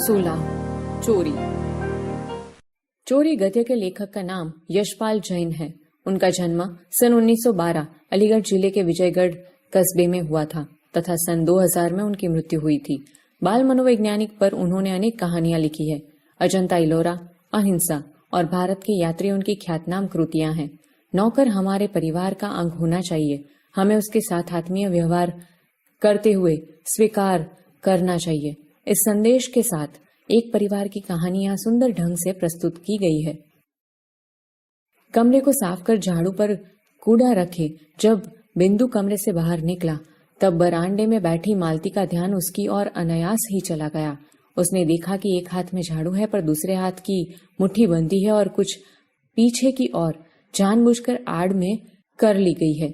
16 चोरी। चोरी गद्य के लेखक का नाम यशपाल जैन है। उनका जन्म सन 1912 अलीगढ़ जिले के विजयगढ़ कस्बे में हुआ था तथा सन 2000 में उनकी मृत्यु हुई थी। बाल मनोवैज्ञानिक पर उन्होंने अनेक कहानियां लिखी है। अजंता इलोरा, अहिंसा और भारत के यात्री उनकी ख्यातनाम कृतियां हैं। नौकर हमारे परिवार का अंग होना चाहिए। हमें उसके साथ आत्मीय व्यवहार करते हुए स्वीकार करना चाहिए। इस संदेश के साथ एक परिवार की कहानी यहाँ सुंदर ढंग से प्रस्तुत की गई है। कमरे को साफ कर झाड़ू पर कूड़ा रखे जब बिंदु कमरे से बाहर निकला तब बरामदे में बैठी मालती का ध्यान उसकी ओर अनायास ही चला गया। उसने देखा कि एक हाथ में झाड़ू है पर दूसरे हाथ की मुट्ठी बंधी है और कुछ पीछे की ओर जानबूझकर आड़ में कर ली गई है।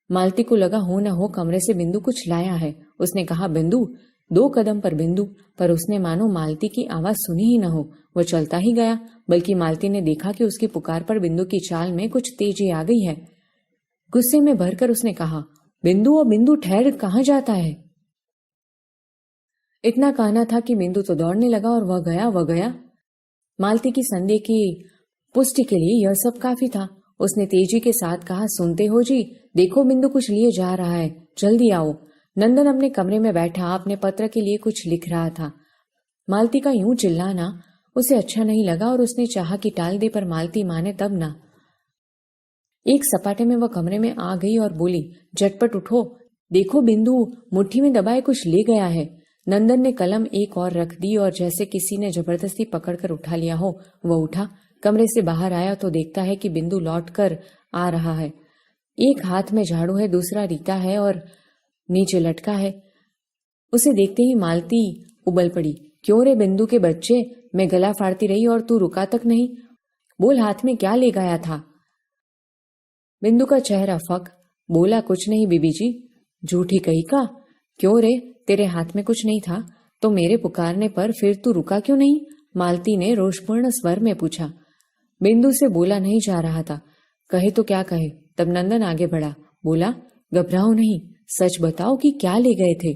मालती को लगा हो न हो कमरे से बिंदु कुछ लाया है। उसने कहा, बिंदु। 2 कदम पर बिंदु, पर उसने मानो मालती की आवाज सुनी ही न हो। वो चलता ही गया, बल्कि मालती ने देखा कि उसकी पुकार पर बिंदु की चाल में कुछ तेजी आ गई है। गुस्से में भरकर उसने कहा, बिंदु, ओ बिंदु, ठहर, कहाँ जाता है? इतना कहना था कि बिंदु तो दौड़ने लगा और वह गया। मालती की संदेह की पुष्टि के लिए यह सब काफी था। उसने तेजी के साथ कहा, सुनते हो जी, देखो बिंदु कुछ लिए जा रहा है, जल्दी आओ। नंदन अपने कमरे में बैठा अपने पत्र के लिए कुछ लिख रहा था। मालती का यूं चिल्लाना उसे अच्छा नहीं लगा और उसने चाहा कि टाल दे, पर मालती माने तब ना। एक सपाटे में वह कमरे में आ गई और बोली, झटपट उठो, देखो बिंदु मुट्ठी में दबाए कुछ ले गया है। नंदन ने कलम एक और रख दी और जैसे किसी ने जबरदस्ती पकड़कर उठा लिया हो, वह उठा। कमरे से बाहर आया तो देखता है कि बिंदु लौट कर आ रहा है। एक हाथ में झाड़ू है, दूसरा रीता है और नीचे लटका है। उसे देखते ही मालती उबल पड़ी। क्यों रे बिंदु के बच्चे, मैं गला फाड़ती रही और तू रुका तक नहीं। बोल, हाथ में क्या ले गया था? बिंदु का चेहरा फक। बोला, कुछ नहीं बीबी जी। झूठी कही का? क्यों रे, तेरे हाथ में कुछ नहीं था तो मेरे पुकारने पर फिर तू रुका क्यों नहीं? मालती ने रोषपूर्ण स्वर में पूछा। बिंदु से बोला नहीं जा रहा था। कहे तो क्या कहे। तब नंदन आगे बढ़ा, बोला, घबराओ नहीं, सच बताओ कि क्या ले गए थे?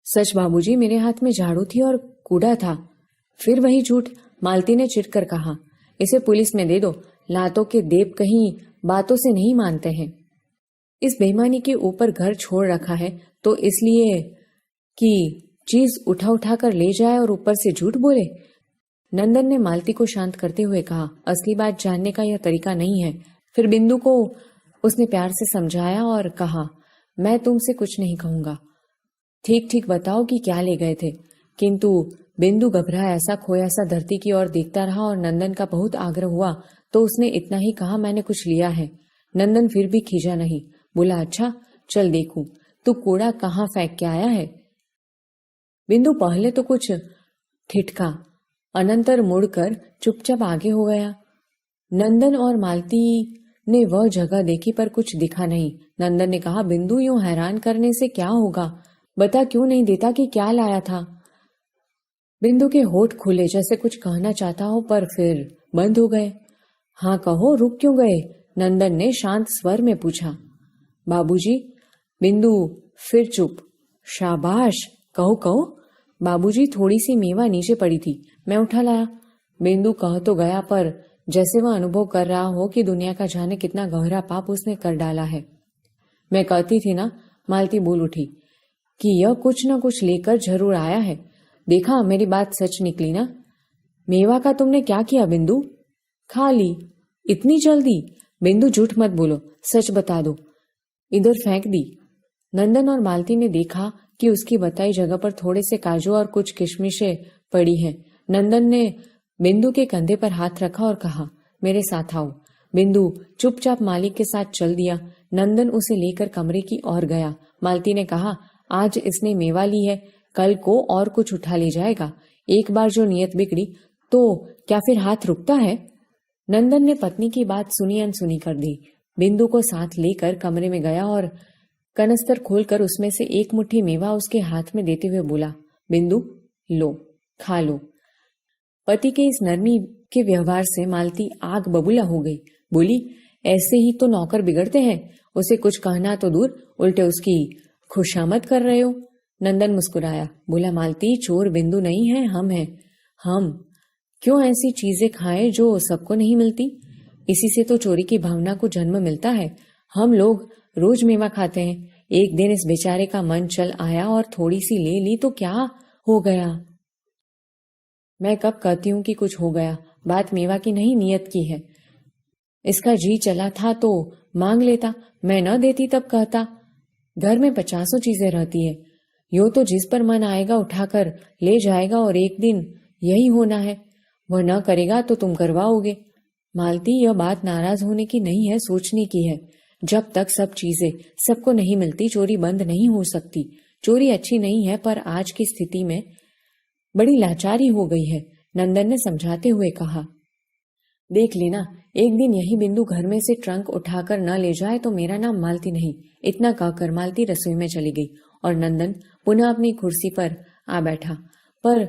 सच बाबूजी, मेरे हाथ में झाड़ू थी और कूड़ा था। फिर वही झूठ, मालती ने चिढ़कर कहा। इसे पुलिस में दे दो, लातों के देव कहीं बातों से नहीं मानते हैं। इस बेईमानी के ऊपर घर छोड़ रखा है तो इसलिए कि चीज उठा कर ले जाए और ऊपर से झूठ बोले। नंदन ने मालती को शांत करते हुए कहा, असली बात जानने का यह तरीका नहीं है। फिर बिंदु को उसने प्यार से समझाया और कहा, मैं तुमसे कुछ नहीं कहूंगा, ठीक ठीक बताओ कि क्या ले गए थे। किंतु बिंदु घबरा ऐसा खोया सा धरती की ओर देखता रहा और नंदन का बहुत आग्रह हुआ तो उसने इतना ही कहा, मैंने कुछ लिया है। नंदन फिर भी खींचा नहीं, बोला, अच्छा चल देखूं, तू कूड़ा कहाँ फेंक के आया है? बिंदु पहले तो कुछ ठिठका, अनंतर मुड़कर चुपचाप आगे हो गया। नंदन और मालती ने वह जगह देखी पर कुछ दिखा नहीं। नंदन ने कहा, बिंदु यूं हैरान करने से क्या होगा, बता क्यों नहीं देता कि क्या लाया था? बिंदु के होठ खुले जैसे कुछ कहना चाहता हो पर फिर बंद हो गए। हाँ कहो, रुक क्यों गए? नंदन ने शांत स्वर में पूछा। बाबूजी। बिंदु फिर चुप। शाबाश, कहो कहो। बाबूजी, थोड़ी सी मेवा नीचे पड़ी थी, मैं उठा लाया। बिंदु कह तो गया पर जैसे वह अनुभव कर रहा हो कि दुनिया का जाने कितना गहरा पाप उसने कर डाला है। मैं कहती थी ना, मालती बोल उठी, कि यह कुछ न कुछ लेकर जरूर आया है। देखा, मेरी बात सच निकली ना। मेवा का तुमने क्या किया बिंदु? खा ली। इतनी जल्दी? बिंदु झूठ मत बोलो, सच बता दो। इधर फेंक दी। नंदन और मालती ने देखा कि उसकी बताई जगह पर थोड़े से काजू और कुछ किशमिशें पड़ी हैं। नंदन ने बिंदु के कंधे पर हाथ रखा और कहा, मेरे साथ आओ। बिंदु चुपचाप मालिक के साथ चल दिया। नंदन उसे लेकर कमरे की ओर गया। मालती ने कहा, आज इसने मेवा ली है, कल को और कुछ उठा ले जाएगा। एक बार जो नियत बिगड़ी तो क्या फिर हाथ रुकता है? नंदन ने पत्नी की बात सुनी अनसुनी कर दी। बिंदु को साथ लेकर कमरे में गया और कनस्तर खोलकर उसमें से एक मुट्ठी मेवा उसके हाथ में देते हुए बोला, बिंदु लो, खा लो। पति के इस नरमी के व्यवहार से मालती आग बबूला हो गई। बोली, ऐसे ही तो नौकर बिगड़ते हैं। उसे कुछ कहना तो दूर, उल्टे उसकी खुशामद कर रहे हो। नंदन मुस्कुराया, बोला, मालती, चोर बिंदु नहीं है, हम हैं। हम? क्यों ऐसी चीजें खाएं जो सबको नहीं मिलती? इसी से तो चोरी की भावना को जन्म मिलता है। हम लोग रोज मेवा खाते हैं। एक दिन इस बेचारे का मन चल आया और थोड़ी सी ले ली तो क्या हो गया? मैं कब कहती हूँ कि कुछ हो गया? बात मेवा की नहीं, नियत की है। इसका जी चला था तो मांग लेता, मैं न देती तब कहता। घर में 50 चीजें रहती है, यो तो जिस पर मन आएगा उठाकर ले जाएगा और एक दिन यही होना है। वह न करेगा तो तुम करवाओगे। मालती, यह बात नाराज होने की नहीं है, सोचने की है। जब तक सब चीजें सबको नहीं मिलती चोरी बंद नहीं हो सकती। चोरी अच्छी नहीं है, पर आज की स्थिति में बड़ी लाचारी हो गई है, नंदन ने समझाते हुए कहा। देख लेना, एक दिन यही बिंदु घर में से ट्रंक उठाकर न ले जाए तो मेरा नाम मालती नहीं। इतना कहकर मालती रसोई में चली गई और नंदन पुनः अपनी कुर्सी पर आ बैठा, पर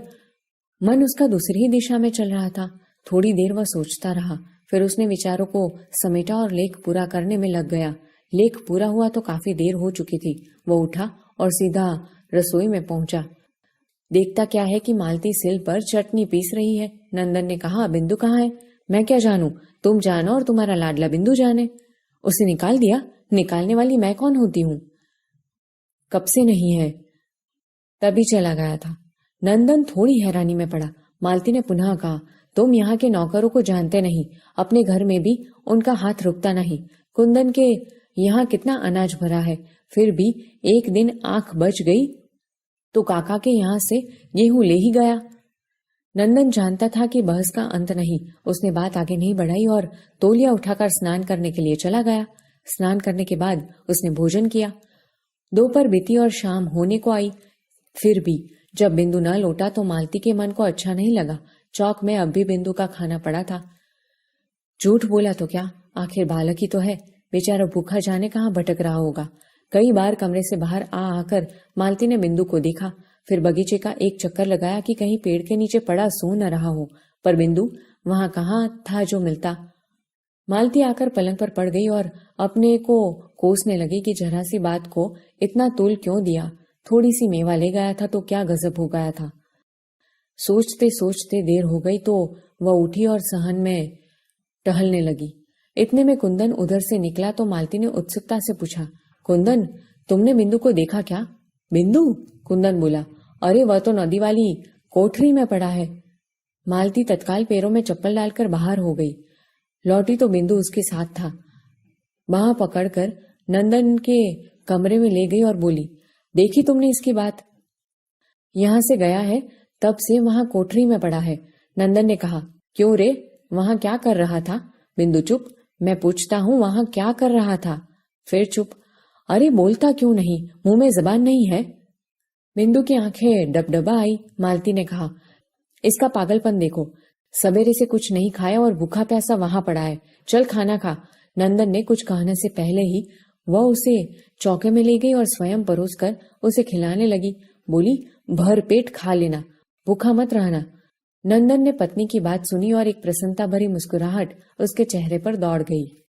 मन उसका दूसरी ही दिशा में चल रहा था। थोड़ी देर वह सोचता रहा, फिर उसने विचारों को समेटा और लेख पूरा करने में लग गया। लेख पूरा हुआ तो काफी देर हो चुकी थी। वो उठा और सीधा रसोई में पहुंचा। देखता क्या है कि मालती सिल पर चटनी पीस रही है। नंदन ने कहा, बिंदु कहाँ है? मैं क्या जानूं, तुम जानो और तुम्हारा लाडला बिंदु जाने। उसे निकाल दिया? निकालने वाली मैं कौन होती हूँ? कब से नहीं है, तभी चला गया था। नंदन थोड़ी हैरानी में पड़ा। मालती ने पुनः कहा, तुम यहाँ के नौकरों को जानते नहीं, अपने घर में भी उनका हाथ रुकता नहीं। कुंदन के यहाँ कितना अनाज भरा है, फिर भी एक दिन आंख बच गई तो काका के यहाँ से गेहूं ले ही गया। नंदन जानता था कि बहस का अंत नहीं। उसने बात आगे नहीं बढ़ाई और तौलिया उठाकर स्नान करने के लिए चला गया। स्नान करने के बाद उसने भोजन किया। दोपहर बीती और शाम होने को आई। फिर भी जब बिंदु न लौटा तो मालती के मन को अच्छा नहीं लगा। चौक में अब भी बिंदु का खाना पड़ा था। झूठ बोला तो क्या, आखिर बालक ही तो है, बेचारा भूखा जाने कहाँ भटक रहा होगा। कई बार कमरे से बाहर आ आकर मालती ने बिंदु को देखा, फिर बगीचे का एक चक्कर लगाया कि कहीं पेड़ के नीचे पड़ा सो न रहा हो, पर बिंदु वहां कहाँ था जो मिलता। मालती आकर पलंग पर पड़ गई और अपने को कोसने लगी कि जरा सी बात को इतना तूल क्यों दिया। थोड़ी सी मेवा ले गया था तो क्या गजब हो गया था। सोचते सोचते देर हो गई तो वह उठी और सहन में टहलने लगी। इतने में कुंदन उधर से निकला तो मालती ने उत्सुकता से पूछा, कुंदन, तुमने बिंदु को देखा क्या? बिंदु? कुंदन बोला, अरे वह तो नदी वाली कोठरी में पड़ा है। मालती तत्काल पैरों में चप्पल डालकर बाहर हो गई। लौटी तो बिंदु उसके साथ था। बाह पकड़कर नंदन के कमरे में ले गई और बोली, देखी तुमने इसकी बात? यहां से गया है तब से वहां कोठरी में पड़ा है। नंदन ने कहा, क्यों रे, वहां क्या कर रहा था? बिंदु चुप। मैं पूछता हूं वहां क्या कर रहा था? फिर चुप। अरे बोलता क्यों नहीं, मुंह में जबान नहीं है? बिंदु की आंखें डबडबा आई। मालती ने कहा, इसका पागलपन देखो, सवेरे से कुछ नहीं खाया और भूखा प्यासा वहां पड़ा है, चल खाना खा। नंदन ने कुछ कहने से पहले ही वह उसे चौके में ले गई और स्वयं परोसकर उसे खिलाने लगी। बोली, भर पेट खा लेना, भूखा मत रहना। नंदन ने पत्नी की बात सुनी और एक प्रसन्नता भरी मुस्कुराहट उसके चेहरे पर दौड़ गई।